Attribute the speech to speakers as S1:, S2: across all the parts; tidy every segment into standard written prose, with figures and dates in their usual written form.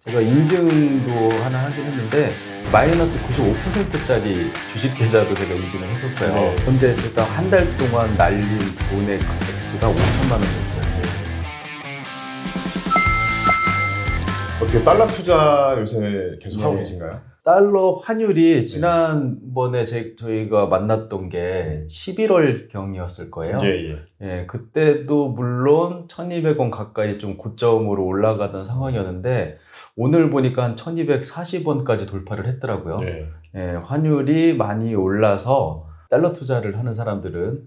S1: 제가 인증도 하나 하긴 했는데 마이너스 95%짜리 주식 계좌도 제가 인증을 했었어요.
S2: 네.
S1: 근데 제가 한 달 동안 날린 돈의 액수가 5천만 원 정도였어요.
S2: 어떻게 달러 투자 요새 계속 하고
S1: 네.
S2: 계신가요?
S1: 달러 환율이 지난번에 저희가 만났던 게 11월 경이었을 거예요.
S2: 예.
S1: 예, 그때도 물론 1200원 가까이 좀 고점으로 올라가던 상황이었는데 오늘 보니까 한 1240원까지 돌파를 했더라고요.
S2: 네.
S1: 예, 환율이 많이 올라서 달러 투자를 하는 사람들은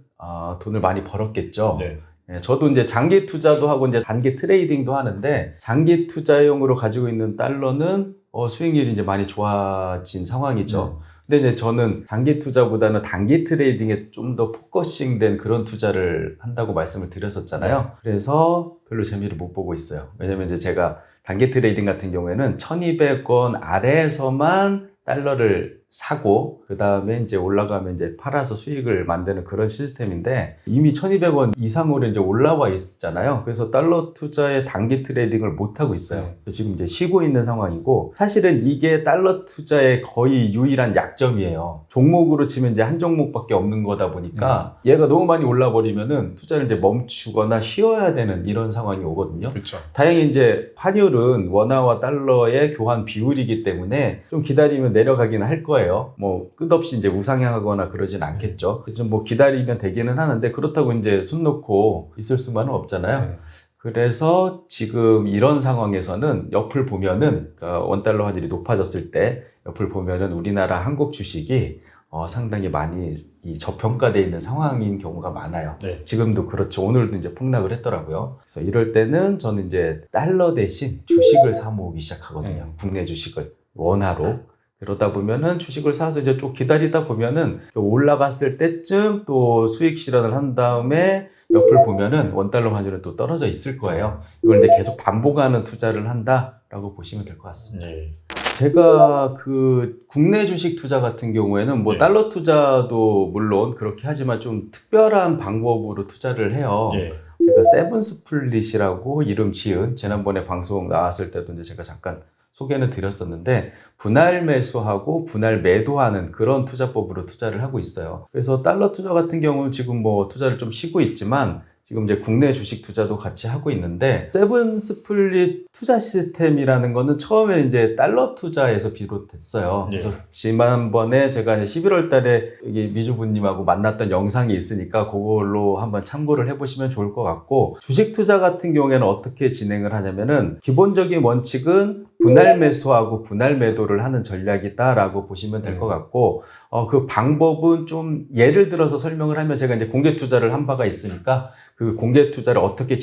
S1: 돈을 많이 벌었겠죠.
S2: 네.
S1: 예, 저도 이제 장기 투자도 하고 이제 단기 트레이딩도 하는데 장기 투자용으로 가지고 있는 달러는 수익률이 이제 많이 좋아진 상황이죠. 근데 이제 저는 장기 투자보다는 단기 트레이딩에 좀 더 포커싱된 그런 투자를 한다고 말씀을 드렸었잖아요. 그래서 별로 재미를 못 보고 있어요. 왜냐면 이제 제가 단기 트레이딩 같은 경우에는 1200원 아래에서만 달러를 사고 그 다음에 이제 올라가면 이제 팔아서 수익을 만드는 그런 시스템인데 이미 1200원 이상으로 이제 올라와 있잖아요. 그래서 달러 투자의 단기 트레이딩을 못 하고 있어요. 지금 이제 쉬고 있는 상황이고 사실은 이게 달러 투자의 거의 유일한 약점이에요. 종목으로 치면 이제 한 종목밖에 없는 거다 보니까 얘가 너무 많이 올라 버리면은 투자를 이제 멈추거나 쉬어야 되는 이런 상황이 오거든요.
S2: 그렇죠.
S1: 다행히 이제 환율은 원화와 달러의 교환 비율이기 때문에 좀 기다리면 내려가긴 할 거예요. 뭐 끝없이 이제 우상향하거나 그러진 않겠죠. 그래서 뭐 기다리면 되기는 하는데 그렇다고 이제 손 놓고 있을 수만은 없잖아요. 그래서 지금 이런 상황에서는 옆을 보면은 그러니까 원달러 환율이 높아졌을 때 옆을 보면은 우리나라 한국 주식이 상당히 많이 저평가되어 있는 상황인 경우가 많아요.
S2: 네.
S1: 지금도 그렇죠. 오늘도 이제 폭락을 했더라고요. 그래서 이럴 때는 저는 이제 달러 대신 주식을 사 모으기 시작하거든요. 국내 주식을 원화로. 그러다 보면은 주식을 사서 이제 좀 기다리다 보면은 올라갔을 때쯤 또 수익 실현을 한 다음에 옆을 보면은 원달러 환율은 또 떨어져 있을 거예요. 이걸 이제 계속 반복하는 투자를 한다라고 보시면 될 것 같습니다.
S2: 네.
S1: 제가 그 국내 주식 투자 같은 경우에는 뭐
S2: 네.
S1: 달러 투자도 물론 그렇게 하지만 좀 특별한 방법으로 투자를 해요.
S2: 예.
S1: 제가 세븐 스플릿이라고 이름 지은 지난번에 방송 나왔을 때도 이제 제가 잠깐 소개는 드렸었는데 분할 매수하고 분할 매도하는 그런 투자법으로 투자를 하고 있어요. 그래서 달러 투자 같은 경우는 지금 뭐 투자를 좀 쉬고 있지만 지금 이제 국내 주식 투자도 같이 하고 있는데 세븐 스플릿 투자 시스템이라는 거는 처음에 이제 달러 투자에서 비롯됐어요. 그래서 지난번에 제가 이제 11월 달에 여기 미주부님하고 만났던 영상이 있으니까 그걸로 한번 참고를 해보시면 좋을 것 같고 주식 투자 같은 경우에는 어떻게 진행을 하냐면은 기본적인 원칙은 분할 매수하고 분할 매도를 하는 전략이다라고 보시면 될 것 같고 그 방법은 좀 예를 들어서 설명을 하면 제가 이제 공개 투자를 한 바가 있으니까 그 공개 투자를 어떻게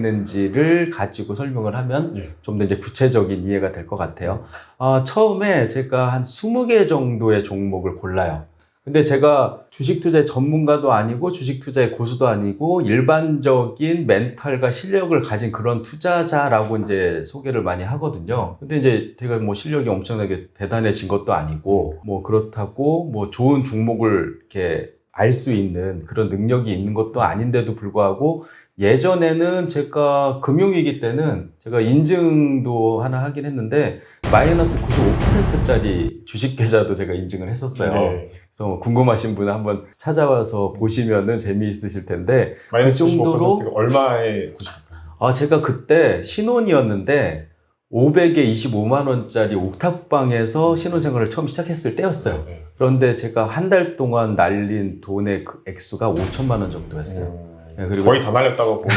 S1: 진행했는지를 가지고 설명을 하면 좀 더 이제 구체적인 이해가 될 것 같아요. 처음에 제가 한 20개 정도의 종목을 골라요. 근데 제가 주식 투자의 전문가도 아니고 주식 투자의 고수도 아니고 일반적인 멘탈과 실력을 가진 그런 투자자라고 이제 소개를 많이 하거든요. 근데 이제 제가 뭐 실력이 엄청나게 대단해진 것도 아니고 뭐 그렇다고 뭐 좋은 종목을 이렇게 알 수 있는 그런 능력이 있는 것도 아닌데도 불구하고 예전에는 제가 금융위기 때는 제가 인증도 하나 하긴 했는데 마이너스 95%짜리 주식 계좌도 제가 인증을 했었어요.
S2: 네.
S1: 그래서 궁금하신 분은 한번 찾아와서 보시면은 재미있으실 텐데
S2: 마이너스
S1: 그 정도로
S2: 95%가 얼마에 95%?
S1: 제가 그때 신혼이었는데 500에 25만 원짜리 옥탑방에서 신혼생활을 처음 시작했을 때였어요.
S2: 네.
S1: 그런데 제가 한 달 동안 날린 돈의 그 액수가 5천만 원 정도였어요. 네, 그리고
S2: 거의 다 날렸다고 보면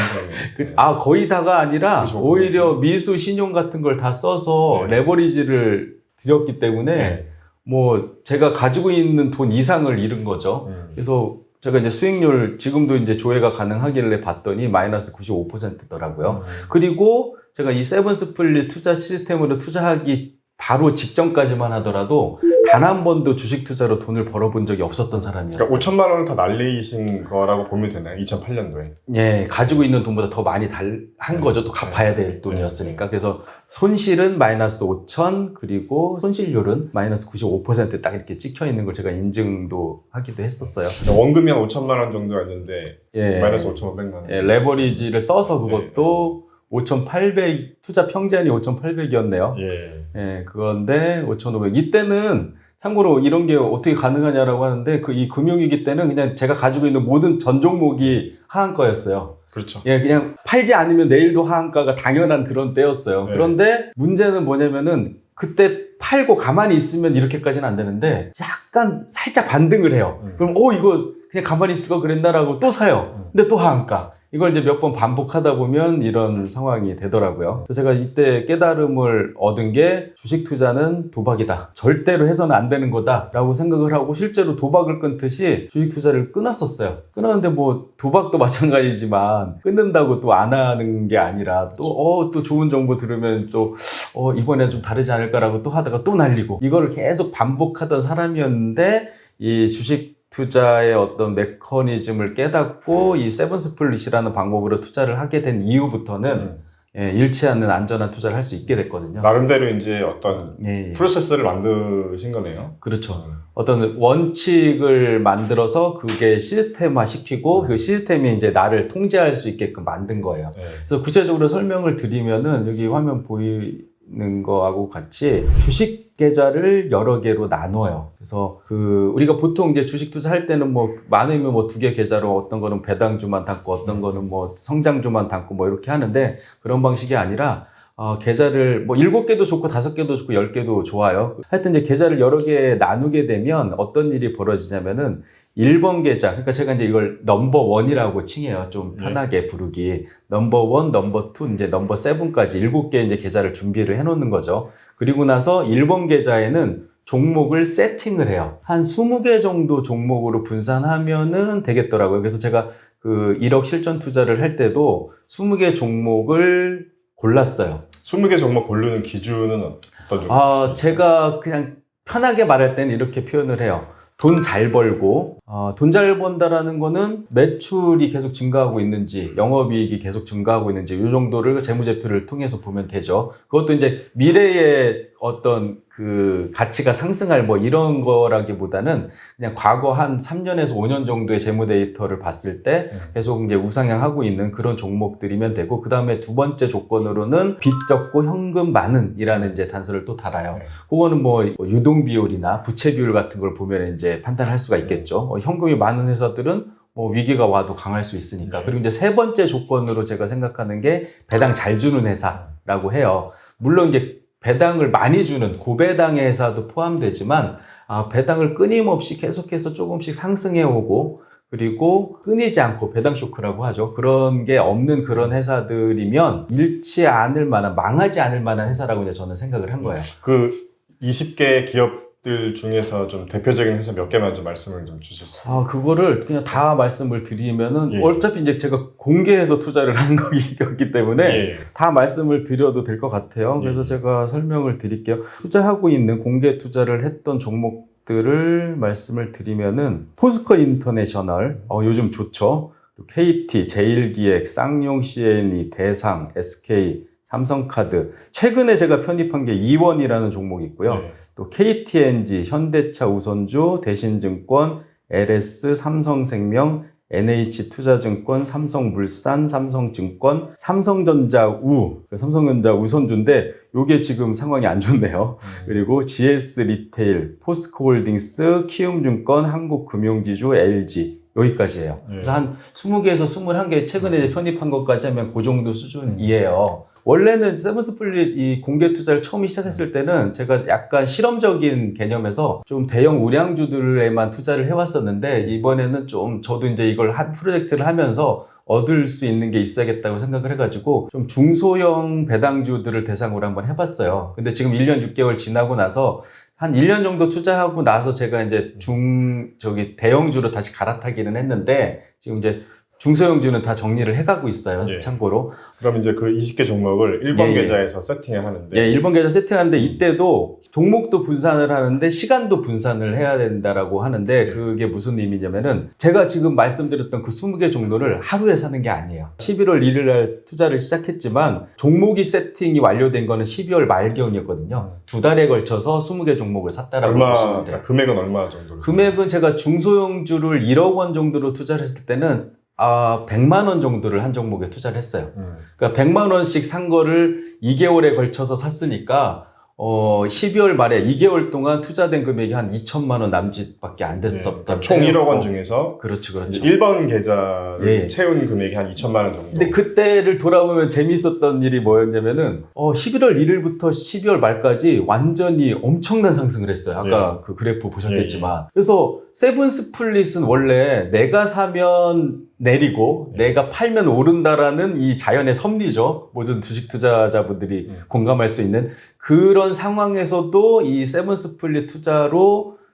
S2: 되네요.
S1: 거의 다가 아니라
S2: 25%.
S1: 오히려 미수 신용 같은 걸 다 써서 레버리지를 드렸기 때문에 뭐 제가 가지고 있는 돈 이상을 잃은 거죠. 그래서 제가 이제 수익률 지금도 이제 조회가 가능하길래 봤더니 마이너스 95%더라고요. 그리고 제가 이 세븐 스플릿 투자 시스템으로 투자하기 바로 직전까지만 하더라도 단 한 번도 주식 투자로 돈을 벌어본 적이 없었던 사람이었어요.
S2: 그러니까 5천만 원을 다 날리신 거라고 보면 되나요? 2008년도에.
S1: 예, 가지고 있는 돈보다 더 많이 한 거죠. 또 갚아야 될 돈이었으니까. 그래서 손실은 마이너스 5천, 그리고 손실률은 마이너스 95% 딱 이렇게 찍혀 있는 걸 제가 인증도 하기도 했었어요.
S2: 원금이 한 5천만 원 정도였는데
S1: 예,
S2: 마이너스 5,500만 원.
S1: 예, 레버리지를 써서 그것도 5,800 투자 평전이 5,800이었네요.
S2: 예.
S1: 예, 그건데 5,500. 이때는 참고로 이런 게 어떻게 가능하냐라고 하는데 이 금융위기 때는 그냥 제가 가지고 있는 모든 전 종목이 하한가였어요.
S2: 그렇죠.
S1: 예, 그냥 팔지 않으면 내일도 하한가가 당연한 그런 때였어요.
S2: 네.
S1: 그런데 문제는 뭐냐면은 그때 팔고 가만히 있으면 이렇게까지는 안 되는데 약간 살짝 반등을 해요. 그럼 이거 그냥 가만히 있을 거 그랬나라고 또 사요. 근데 또 하한가. 이걸 이제 몇 번 반복하다 보면 이런 상황이 되더라고요. 그래서 제가 이때 깨달음을 얻은 게 주식 투자는 도박이다. 절대로 해서는 안 되는 거다라고 생각을 하고 실제로 도박을 끊듯이 주식 투자를 끊었었어요. 끊었는데 뭐 도박도 마찬가지지만 끊는다고 또 안 하는 게 아니라 또 좋은 정보 들으면 또 이번엔 좀 다르지 않을까라고 또 하다가 또 날리고 이거를 계속 반복하던 사람이었는데 이 주식 투자의 어떤 메커니즘을 깨닫고 이 세븐 스플릿이라는 방법으로 투자를 하게 된 이후부터는 잃지 않는 안전한 투자를 할 수 있게 됐거든요.
S2: 나름대로 이제 어떤
S1: 예.
S2: 프로세스를 만드신 거네요.
S1: 그렇죠. 어떤 원칙을 만들어서 그게 시스템화 시키고 그 시스템이 이제 나를 통제할 수 있게끔 만든 거예요.
S2: 네.
S1: 그래서 구체적으로 설명을 드리면은 여기 화면 보이는 거하고 같이 주식 계좌를 여러 개로 나눠요. 그래서 우리가 보통 이제 주식 투자할 때는 뭐 많으면 뭐 2개 계좌로 어떤 거는 배당주만 담고 어떤 거는 뭐 성장주만 담고 뭐 이렇게 하는데 그런 방식이 아니라 계좌를 뭐 7개도 좋고 5개도 좋고 10개도 좋아요. 하여튼 이제 계좌를 여러 개 나누게 되면 어떤 일이 벌어지냐면은 1번 계좌, 그러니까 제가 이제 이걸 넘버1이라고 칭해요. 좀 편하게 부르기. 넘버1, 넘버2, 이제 넘버7까지 7개 이제 계좌를 준비를 해 놓는 거죠. 그리고 나서 1번 계좌에는 종목을 세팅을 해요. 한 20개 정도 종목으로 분산하면은 되겠더라고요. 그래서 제가 1억 실전 투자를 할 때도 20개 종목을 골랐어요.
S2: 20개 종목 고르는 기준은 어떤 종목이죠?
S1: 제가 그냥 편하게 말할 때는 이렇게 표현을 해요. 돈 잘 벌고, 돈 잘 번다라는 거는 매출이 계속 증가하고 있는지, 영업이익이 계속 증가하고 있는지, 이 정도를 재무제표를 통해서 보면 되죠. 그것도 이제 미래의 어떤 가치가 상승할 뭐 이런 거라기보다는 그냥 과거 한 3년에서 5년 정도의 재무 데이터를 봤을 때 계속 이제 우상향하고 있는 그런 종목들이면 되고, 그 다음에 두 번째 조건으로는 빚 적고 현금 많은이라는 이제 단서를 또 달아요. 그거는 뭐 유동 비율이나 부채 비율 같은 걸 보면 이제 판단할 수가 있겠죠. 현금이 많은 회사들은 뭐 위기가 와도 강할 수 있으니까. 그리고 이제 세 번째 조건으로 제가 생각하는 게 배당 잘 주는 회사라고 해요. 물론 이제 배당을 많이 주는 고배당의 회사도 포함되지만 배당을 끊임없이 계속해서 조금씩 상승해 오고 그리고 끊이지 않고 배당 쇼크라고 하죠. 그런 게 없는 그런 회사들이면 잃지 않을 만한, 망하지 않을 만한 회사라고 이제 저는 생각을 한 거예요.
S2: 20개 기업들 중에서 좀 대표적인 회사 몇 개만 좀 말씀을 좀 주실 수 있어요?
S1: 그거를 그냥 다 말씀을 드리면은 어차피 이제 제가 공개해서 투자를 한 거기 때문에 다 말씀을 드려도 될 것 같아요. 그래서 제가 설명을 드릴게요. 투자하고 있는 공개 투자를 했던 종목들을 말씀을 드리면은 포스코 인터내셔널, 요즘 좋죠. KT, 제일기획, 쌍용 C&E, 대상, SK, 삼성카드. 최근에 제가 편입한 게 이원이라는 종목이 있고요. 또 KTNG, 현대차 우선주, 대신증권, LS, 삼성생명, NH투자증권, 삼성물산, 삼성증권, 삼성전자 우선주인데 요게 지금 상황이 안 좋네요. 그리고 GS 리테일, 포스코홀딩스, 키움증권, 한국금융지주, LG 여기까지예요. 그래서 한 20개에서 21개 최근에 편입한 것까지 하면 그 정도 수준이에요. 원래는 세븐스플릿 이 공개 투자를 처음 시작했을 때는 제가 약간 실험적인 개념에서 좀 대형 우량주들에만 투자를 해왔었는데 이번에는 좀 저도 이제 이걸 한 프로젝트를 하면서 얻을 수 있는 게 있어야겠다고 생각을 해가지고 좀 중소형 배당주들을 대상으로 한번 해봤어요. 근데 지금 1년 6개월 지나고 나서 한 1년 정도 투자하고 나서 제가 이제 대형주로 다시 갈아타기는 했는데 지금 이제 중소형주는 다 정리를 해가고 있어요. 참고로.
S2: 그럼 이제 그 20개 종목을 1번 계좌에서 세팅을 하는데
S1: 1번 계좌 세팅하는데 이때도 종목도 분산을 하는데 시간도 분산을 해야 된다라고 하는데 그게 무슨 의미냐면은 제가 지금 말씀드렸던 그 20개 정도를 하루에 사는 게 아니에요. 11월 1일 날 투자를 시작했지만 종목이 세팅이 완료된 거는 12월 말경이었거든요. 2달에 걸쳐서 20개 종목을 샀다라고 보시면 돼요.
S2: 금액은 얼마 정도?
S1: 금액은 제가 중소형주를 1억 원 정도로 투자를 했을 때는 100만 원 정도를 한 종목에 투자를 했어요. 그러니까 100만 원씩 산 거를 2개월에 걸쳐서 샀으니까 12월 말에 2개월 동안 투자된 금액이 한 2천만 원 남짓밖에 안 됐었던.
S2: 그러니까 총 1억 원 중에서
S1: 그렇죠.
S2: 1번 계좌를
S1: 예.
S2: 채운 금액이 한 2천만 원 정도.
S1: 근데 그때를 돌아보면 재밌었던 일이 뭐였냐면은 11월 1일부터 12월 말까지 완전히 엄청난 상승을 했어요. 아까 그 그래프 보셨겠지만. 그래서 세븐 스플릿은 원래 내가 사면 내리고 내가 팔면 오른다라는 이 자연의 섭리죠. 모든 주식 투자자분들이 공감할 수 있는 그런 상황에서도 이 세븐 스플릿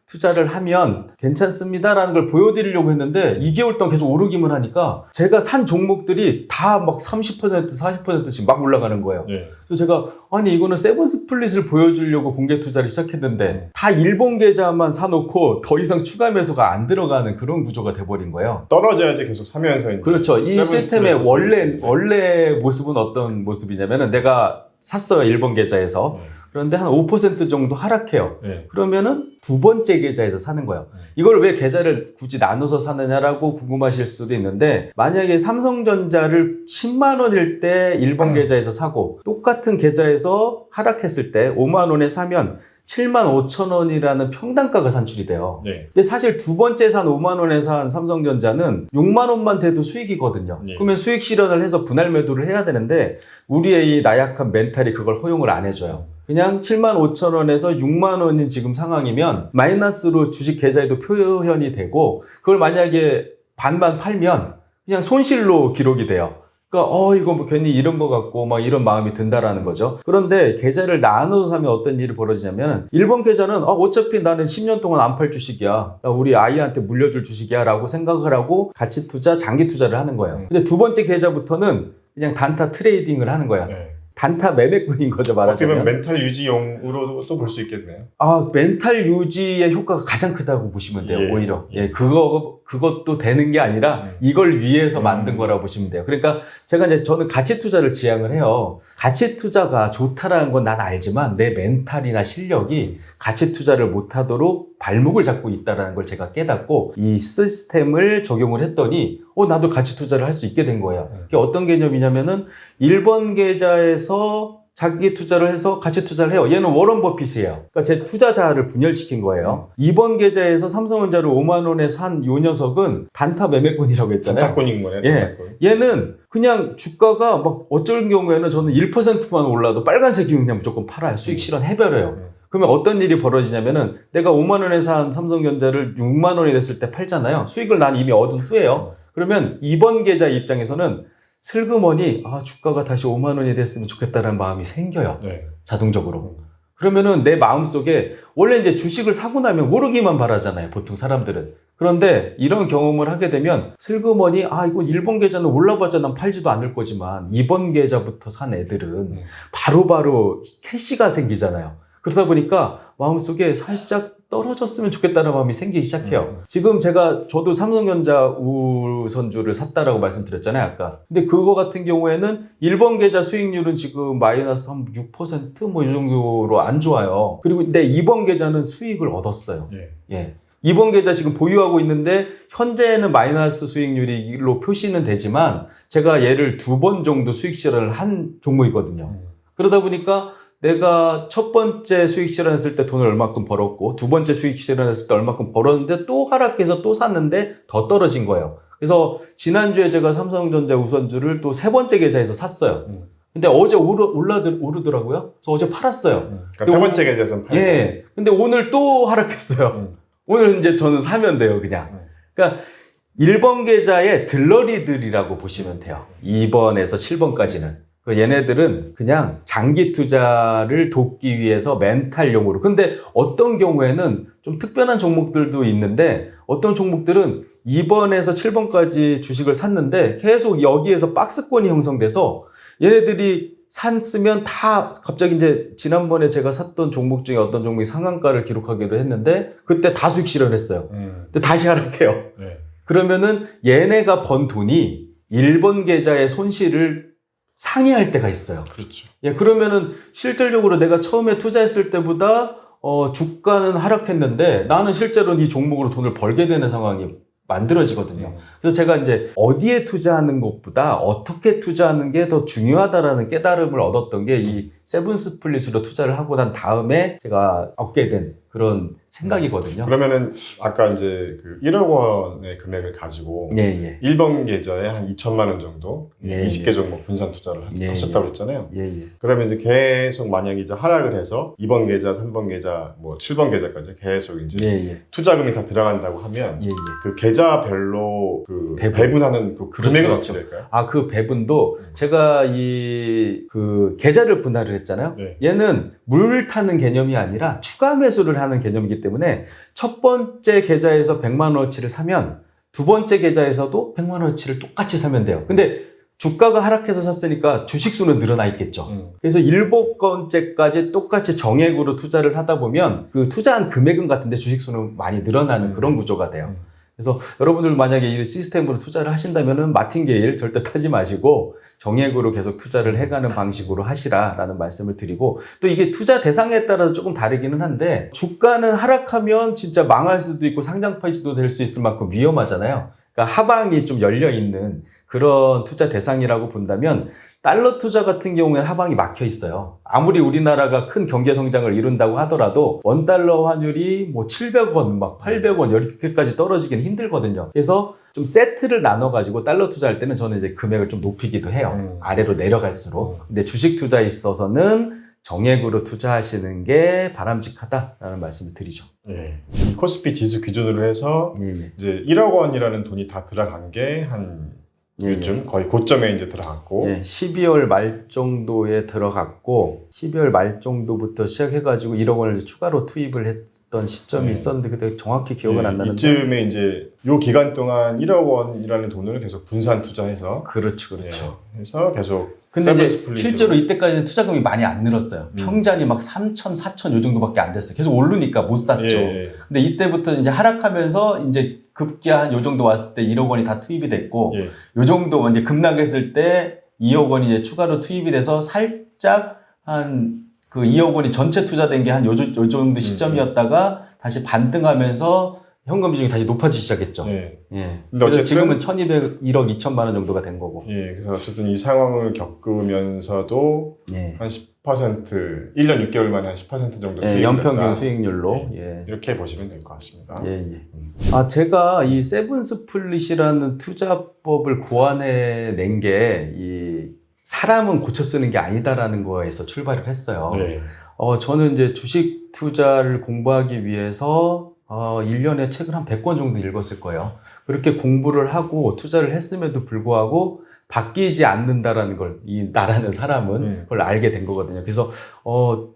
S1: 투자를 하면 괜찮습니다라는 걸 보여드리려고 했는데 2개월 동안 계속 오르기만 하니까 제가 산 종목들이 다 막 30%, 40%씩 막 올라가는 거예요. 그래서 제가 아니 이거는 세븐 스플릿을 보여주려고 공개 투자를 시작했는데 다 일본 계좌만 사놓고 더 이상 추가 매수가 안 들어가는 그런 구조가 돼버린 거예요.
S2: 떨어져야지 계속 사면서 이제
S1: 그렇죠. 이 시스템의 원래 모습은 어떤 모습이냐면은 내가 샀어요. 일본 계좌에서. 그런데 한 5% 정도 하락해요. 그러면은 두 번째 계좌에서 사는 거예요. 이걸 왜 계좌를 굳이 나눠서 사느냐라고 궁금하실 수도 있는데 만약에 삼성전자를 10만 원일 때 일본 계좌에서 사고 똑같은 계좌에서 하락했을 때 5만 원에 사면 7만 5천 원이라는 평단가가 산출이 돼요. 근데 사실 두 번째 산 5만 원에 산 삼성전자는 6만 원만 돼도 수익이거든요. 그러면 수익 실현을 해서 분할 매도를 해야 되는데 우리의 이 나약한 멘탈이 그걸 허용을 안 해줘요. 그냥 7만 5천 원에서 6만 원인 지금 상황이면 마이너스로 주식 계좌에도 표현이 되고 그걸 만약에 반만 팔면 그냥 손실로 기록이 돼요. 그러니까 이거 뭐 괜히 이런 거 같고 막 이런 마음이 든다라는 거죠. 그런데 계좌를 나눠서 사면 어떤 일이 벌어지냐면 일본 계좌는 어차피 나는 10년 동안 안 팔 주식이야. 나 우리 아이한테 물려줄 주식이야 라고 생각을 하고 가치 투자, 장기 투자를 하는 거예요. 근데 두 번째 계좌부터는 그냥 단타 트레이딩을 하는 거야. 단타 매매꾼인 거죠, 말하자면.
S2: 어떻게 보면 멘탈 유지용으로 또 볼 수 있겠네요.
S1: 멘탈 유지의 효과가 가장 크다고 보시면 돼요, 오히려. 그것도 되는 게 아니라 이걸 위해서 만든 거라고 보시면 돼요. 그러니까 저는 가치 투자를 지향을 해요. 가치 투자가 좋다라는 건 난 알지만 내 멘탈이나 실력이 가치 투자를 못하도록 발목을 잡고 있다는 걸 제가 깨닫고 이 시스템을 적용을 했더니 나도 가치 투자를 할 수 있게 된 거예요. 그게 어떤 개념이냐면은 1번 계좌에서 자기 투자를 해서 가치 투자를 해요. 얘는 워런 버핏이에요. 그러니까 제 투자자를 분열시킨 거예요. 2번 계좌에서 삼성전자를 5만 원에 산 요 녀석은 단타 매매꾼이라고 했잖아요.
S2: 단타꾼인 거네. 단타꾼.
S1: 얘는 그냥 주가가 막 어쩔 경우에는 저는 1%만 올라도 빨간색이 그냥 무조건 팔아요. 수익 실현 해버려요. 그러면 어떤 일이 벌어지냐면은 내가 5만 원에 산 삼성전자를 6만 원이 됐을 때 팔잖아요. 수익을 난 이미 얻은 후에요. 그러면 2번 계좌 입장에서는 슬그머니 주가가 다시 5만 원이 됐으면 좋겠다는 마음이 생겨요. 자동적으로. 그러면은 내 마음속에 원래 이제 주식을 사고 나면 오르기만 바라잖아요. 보통 사람들은. 그런데 이런 경험을 하게 되면 슬그머니 이거 1번 계좌는 올라봤자 난 팔지도 않을 거지만 2번 계좌부터 산 애들은 바로바로 캐시가 생기잖아요. 그러다 보니까 마음속에 살짝 떨어졌으면 좋겠다는 마음이 생기기 시작해요. 지금 저도 삼성전자 우선주를 샀다라고 말씀드렸잖아요, 아까. 근데 그거 같은 경우에는 1번 계좌 수익률은 지금 마이너스 한 6% 뭐 이 정도로 안 좋아요. 그리고 근데 2번 계좌는 수익을 얻었어요. 2번 계좌 지금 보유하고 있는데 현재는 마이너스 수익률로 표시는 되지만 제가 얘를 2번 정도 수익 실현을 한 종목이거든요. 그러다 보니까 내가 첫 번째 수익 실현했을 때 돈을 얼마큼 벌었고 두 번째 수익 실현했을 때 얼마큼 벌었는데 또 하락해서 또 샀는데 더 떨어진 거예요. 그래서 지난주에 제가 삼성전자 우선주를 또 세 번째 계좌에서 샀어요. 근데 어제 오르더라고요. 그래서 어제 팔았어요.
S2: 그러니까 세 번째 계좌에서 팔고.
S1: 근데 오늘 또 하락했어요. 오늘 이제 저는 사면 돼요, 그냥. 그러니까 1번 계좌의 들러리들이라고 보시면 돼요. 2번에서 7번까지는. 얘네들은 그냥 장기 투자를 돕기 위해서 멘탈용으로. 근데 어떤 경우에는 좀 특별한 종목들도 있는데 어떤 종목들은 2번에서 7번까지 주식을 샀는데 계속 여기에서 박스권이 형성돼서 얘네들이 샀으면 다 갑자기 이제 지난번에 제가 샀던 종목 중에 어떤 종목이 상한가를 기록하기로 했는데 그때 다 수익 실현했어요. 근데 다시 하락해요. 그러면은 얘네가 번 돈이 1번 계좌의 손실을 상회할 때가 있어요.
S2: 그렇죠.
S1: 그러면은 실질적으로 내가 처음에 투자했을 때보다 주가는 하락했는데 나는 실제로는 이 종목으로 돈을 벌게 되는 상황이 만들어지거든요. 그래서 제가 이제 어디에 투자하는 것보다 어떻게 투자하는 게 더 중요하다라는 깨달음을 얻었던 게 이 세븐스플릿으로 투자를 하고 난 다음에 제가 얻게 된 그런 생각이거든요.
S2: 그러면은 아까 이제 그 1억 원의 금액을 가지고
S1: 예.
S2: 1번 계좌에 한 2천만 원 정도,
S1: 예,
S2: 20개 종목 분산 투자를 하셨다고 했잖아요.
S1: 예.
S2: 그러면 이제 계속 만약에 이제 하락을 해서 2번 계좌, 3번 계좌, 뭐 7번 계좌까지 계속 이제
S1: 예.
S2: 투자금이 다 들어간다고 하면
S1: 예.
S2: 그 계좌별로 그 배분하는 그 금액은
S1: 그렇죠.
S2: 어떻게 될까요?
S1: 아, 그 배분도 제가 그 계좌를 분할을 했잖아요.
S2: 네.
S1: 얘는 물 타는 개념이 아니라 추가 매수를 하는 개념이기 때문에 첫 번째 계좌에서 100만 원어치를 사면 두 번째 계좌에서도 100만 원어치를 똑같이 사면 돼요. 근데 주가가 하락해서 샀으니까 주식수는 늘어나 있겠죠. 그래서 7번째까지 똑같이 정액으로 투자를 하다 보면 그 투자한 금액은 같은데 주식수는 많이 늘어나는 그런 구조가 돼요. 그래서 여러분들 만약에 이 시스템으로 투자를 하신다면은 마틴게일 절대 타지 마시고 정액으로 계속 투자를 해가는 방식으로 하시라라는 말씀을 드리고, 또 이게 투자 대상에 따라서 조금 다르기는 한데 주가는 하락하면 진짜 망할 수도 있고 상장 폐지도 될 수 있을 만큼 위험하잖아요. 그러니까 하방이 좀 열려 있는 그런 투자 대상이라고 본다면 달러 투자 같은 경우에는 하방이 막혀 있어요. 아무리 우리나라가 큰 경제 성장을 이룬다고 하더라도 원달러 환율이 뭐 700원, 막 800원 이렇게까지 떨어지기는 힘들거든요. 그래서 좀 세트를 나눠가지고 달러 투자할 때는 저는 이제 금액을 좀 높이기도 해요. 아래로 내려갈수록. 근데 주식 투자에 있어서는 정액으로 투자하시는 게 바람직하다라는 말씀을 드리죠.
S2: 예. 이 코스피 지수 기준으로 해서 이제 1억 원이라는 돈이 다 들어간 게 한 요즘 거의 고점에 이제 들어갔고,
S1: 12월 말 정도에 들어갔고 12월 말 정도부터 시작해가지고 1억 원을 이제 추가로 투입을 했던 시점이 있었는데 그때 정확히 기억은 안 나는데
S2: 이쯤에 이제 요 기간 동안 1억 원이라는 돈을 계속 분산 투자해서
S1: 그렇죠.
S2: 해서 계속.
S1: 근데 이제 실제로 이때까지는 투자금이 많이 안 늘었어요. 평잔이 막 3천, 4천 요 정도밖에 안 됐어요. 계속 오르니까 못 샀죠. 근데 이때부터 이제 하락하면서 이제 급기야 한 요 정도 왔을 때 1억 원이 다 투입이 됐고, 요 정도 이제 급락했을 때 2억 원이 이제 추가로 투입이 돼서 살짝 한 그 2억 원이 전체 투자된 게 한 요 정도 시점이었다가 다시 반등하면서 현금 비중이 다시 높아지기 시작했죠.
S2: 근데
S1: 그래서 지금은 1,201억 2천만 원 정도가 된 거고.
S2: 그래서 어쨌든 이 상황을 겪으면서도 한 10%, 1년 6개월 만에 한 10% 정도 수익을
S1: 연평균
S2: 냈다.
S1: 수익률로.
S2: 이렇게 보시면 될 것 같습니다.
S1: 아, 제가 이 세븐스플릿이라는 투자법을 고안해낸 게 이 사람은 고쳐 쓰는 게 아니다라는 거에서 출발을 했어요. 저는 이제 주식 투자를 공부하기 위해서 1년에 책을 한 100권 정도 읽었을 거예요. 그렇게 공부를 하고 투자를 했음에도 불구하고 바뀌지 않는다라는 걸 이 나라는 사람은 그걸 알게 된 거거든요. 그래서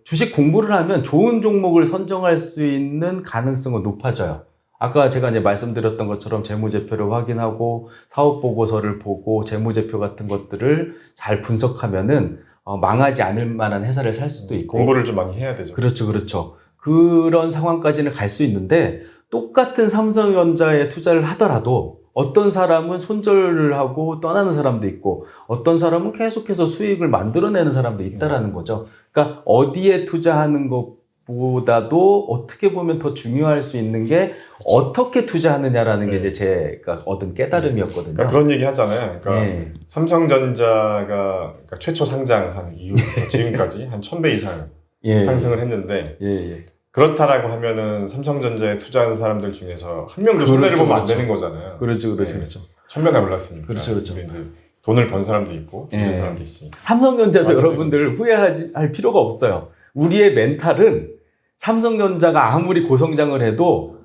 S1: 주식 공부를 하면 좋은 종목을 선정할 수 있는 가능성은 높아져요. 아까 제가 이제 말씀드렸던 것처럼 재무제표를 확인하고 사업 보고서를 보고 재무제표 같은 것들을 잘 분석하면은 망하지 않을 만한 회사를 살 수도 있고,
S2: 공부를 좀 많이 해야 되죠.
S1: 그렇죠. 그런 상황까지는 갈 수 있는데 똑같은 삼성전자에 투자를 하더라도 어떤 사람은 손절을 하고 떠나는 사람도 있고 어떤 사람은 계속해서 수익을 만들어내는 사람도 있다라는 거죠. 그러니까 어디에 투자하는 것보다도 어떻게 보면 더 중요할 수 있는 게 어떻게 투자하느냐라는 게 이제 제가 얻은 깨달음이었거든요.
S2: 그러니까 그런 얘기 하잖아요. 그러니까 삼성전자가 그러니까 최초 상장한 이후부터 지금까지 한 1000배 이상 상승을 했는데 그렇다라고 하면은 삼성전자에 투자하는 사람들 중에서 한 명도 손해를 보면 안 되는 거잖아요.
S1: 그렇죠.
S2: 1000배나 올랐으니까.
S1: 그렇죠.
S2: 근데 이제 돈을 번 사람도 있고 잃은 사람도 있으니까.
S1: 삼성전자도 여러분들 후회할 필요가 없어요. 우리의 멘탈은 삼성전자가 아무리 고성장을 해도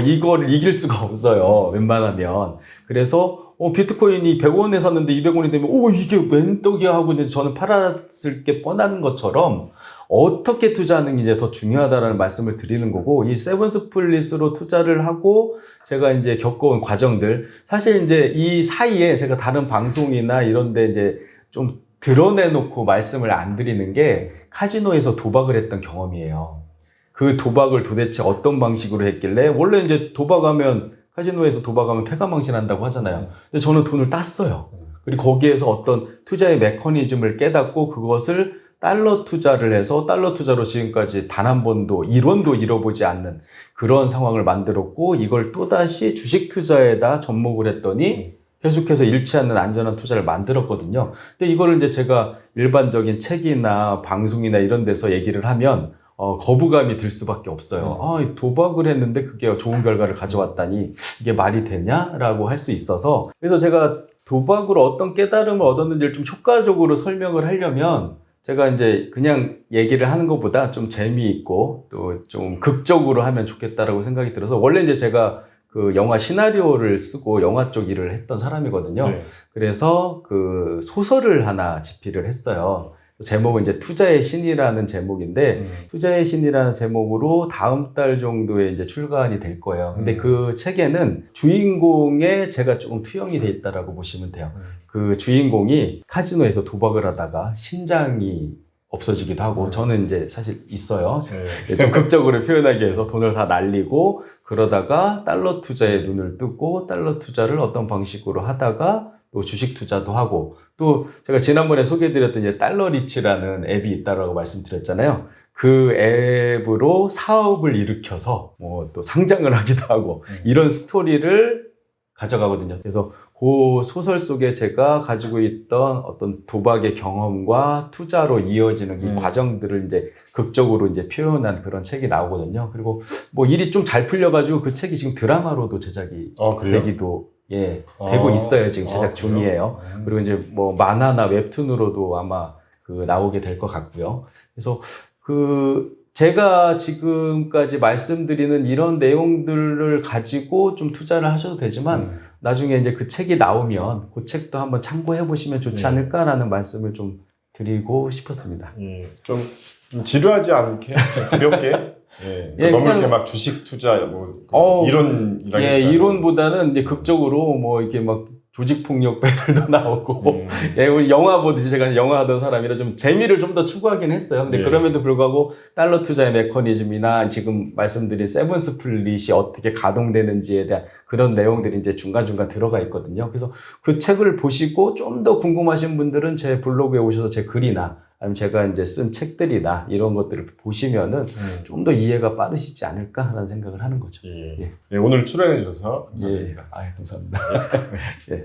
S1: 이걸 이길 수가 없어요. 웬만하면. 그래서 비트코인이 100원에 샀는데 200원이 되면 이게 웬 떡이야 하고 이제 저는 팔았을 게 뻔한 것처럼 어떻게 투자하는 게 이제 더 중요하다라는 말씀을 드리는 거고, 이 세븐스플릿으로 투자를 하고 제가 이제 겪어온 과정들, 사실 이제 이 사이에 제가 다른 방송이나 이런 데 이제 좀 드러내놓고 말씀을 안 드리는 게 카지노에서 도박을 했던 경험이에요. 그 도박을 도대체 어떤 방식으로 했길래, 원래 이제 도박하면 카지노에서 도박하면 패가망신한다고 하잖아요. 근데 저는 돈을 땄어요. 그리고 거기에서 어떤 투자의 메커니즘을 깨닫고 그것을 달러 투자를 해서 달러 투자로 지금까지 단 한 번도 1원도 잃어보지 않는 그런 상황을 만들었고, 이걸 또다시 주식 투자에다 접목을 했더니 계속해서 잃지 않는 안전한 투자를 만들었거든요. 근데 이거를 이제 제가 일반적인 책이나 방송이나 이런 데서 얘기를 하면 거부감이 들 수밖에 없어요. 도박을 했는데 그게 좋은 결과를 가져왔다니 이게 말이 되냐라고 할 수 있어서, 그래서 제가 도박으로 어떤 깨달음을 얻었는지를 좀 효과적으로 설명을 하려면 제가 이제 그냥 얘기를 하는 것보다 좀 재미있고 또 좀 극적으로 하면 좋겠다라고 생각이 들어서, 원래 이제 제가 그 영화 시나리오를 쓰고 영화 쪽 일을 했던 사람이거든요. 네. 그래서 그 소설을 하나 집필을 했어요. 제목은 이제 투자의 신이라는 제목인데, 투자의 신이라는 제목으로 다음 달 정도에 이제 출간이 될 거예요. 근데 그 책에는 주인공에 제가 조금 투영이 돼 있다라고 보시면 돼요. 그 주인공이 카지노에서 도박을 하다가 심장이 없어지기도 하고, 저는 이제 사실 있어요. 좀 극적으로 표현하기 위해서 돈을 다 날리고, 그러다가 달러 투자에 눈을 뜨고, 달러 투자를 어떤 방식으로 하다가 또 주식 투자도 하고, 또 제가 지난번에 소개해드렸던 이제 달러리치라는 앱이 있다고 말씀드렸잖아요. 그 앱으로 사업을 일으켜서 뭐 또 상장을 하기도 하고, 이런 스토리를 가져가거든요. 그래서 그 소설 속에 제가 가지고 있던 어떤 도박의 경험과 투자로 이어지는 이 과정들을 이제 극적으로 이제 표현한 그런 책이 나오거든요. 그리고 뭐 일이 좀 잘 풀려가지고 그 책이 지금 드라마로도 제작이 되기도 되고 있어요. 지금 제작 중이에요. 그리고 이제 뭐 만화나 웹툰으로도 아마 그 나오게 될 것 같고요. 그래서 그 제가 지금까지 말씀드리는 이런 내용들을 가지고 좀 투자를 하셔도 되지만, 나중에 이제 그 책이 나오면 그 책도 한번 참고해 보시면 좋지 않을까라는 말씀을 좀 드리고 싶었습니다.
S2: 좀 지루하지 않게 가볍게. 너무 이렇게 막 주식 투자 이론이라기보다는
S1: 이론보다는 이제 극적으로 뭐 이렇게 막 조직폭력배들도 나오고, 우리 영화 보듯이 제가 영화 하던 사람이라 좀 재미를 좀 더 추구하긴 했어요. 근데 그럼에도 불구하고 달러 투자의 메커니즘이나 지금 말씀드린 세븐 스플릿이 어떻게 가동되는지에 대한 그런 내용들이 이제 중간중간 들어가 있거든요. 그래서 그 책을 보시고 좀 더 궁금하신 분들은 제 블로그에 오셔서 제 글이나 아니면 제가 이제 쓴 책들이나 이런 것들을 보시면은 좀 더 이해가 빠르시지 않을까 하는 생각을 하는 거죠.
S2: 오늘 출연해 주셔서 감사드립니다.
S1: 감사합니다. 예.